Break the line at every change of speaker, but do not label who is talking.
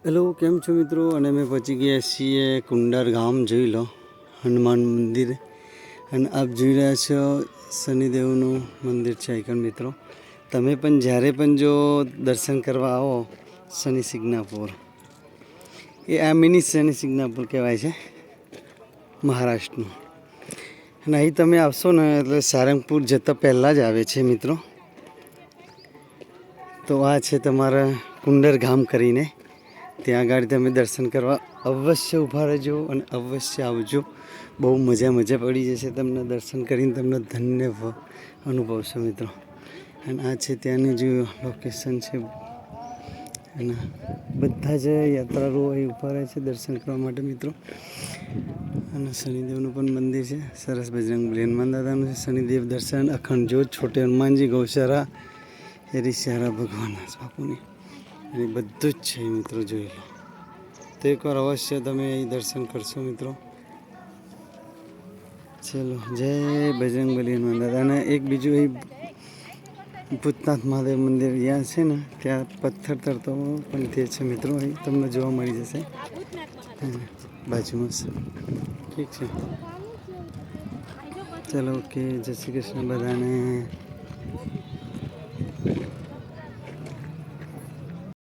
Hello, કેમ છો મિત્રો? અને અમે પહોંચી ગયા છીએ કુંડાર ગામ. જોઈ લો હનુમાન મંદિર, અને આપ જોઈ રહ્યા છો શનિદેવનું મંદિર છે આઈકન. મિત્રો તમે પણ જ્યારે પણ જો દર્શન કરવા આવો શનિ સિગ્નાપુર, એ આ મિની શનિ સિગ્નાપુર કહેવાય છે મહારાષ્ટ્રનું. અને અહીં તમે આવશો ને એટલે સારંગપુર જતાં પહેલાં જ આવે છે મિત્રો. તો આ છે તમારા કુંડર ગામ કરીને, ત્યાં આગળ તમે દર્શન કરવા અવશ્ય ઊભા રહેજો અને અવશ્ય આવજો. બહુ મજા પડી જશે તમને. દર્શન કરીને તમને ધન્ય અનુભવશો મિત્રો. અને આ છે ત્યાંનું જે લોકેશન છે, અને બધા જ યાત્રાળુઓ અહીં ઊભા રહે છે દર્શન કરવા માટે મિત્રો. અને શનિદેવનું પણ મંદિર છે સરસ. બજરંગબલી, હનુમાન દાદાનું છે, શનિદેવ દર્શન, અખંડ જ્યોત, છોટે હનુમાનજી, ગૌશાળા, એરિશારા ભગવાન બાપુની, અને બધું જ છે મિત્રો. જોઈ લો તો એકવાર અવશ્ય તમે અહીં દર્શન કરશો મિત્રો. ચલો, જય બજરંગબલી, હનુમાન દાદા. અને એક બીજું એ ભૂતનાથ મહાદેવ મંદિર જ્યાં છે ને, ત્યાં પથ્થર તરતો પણ તે છે મિત્રો. અહીં તમને જોવા મળી જશે બાજુમાં. ઠીક છે, ચલો, ઓકે. જય શ્રી કૃષ્ણ બધાને.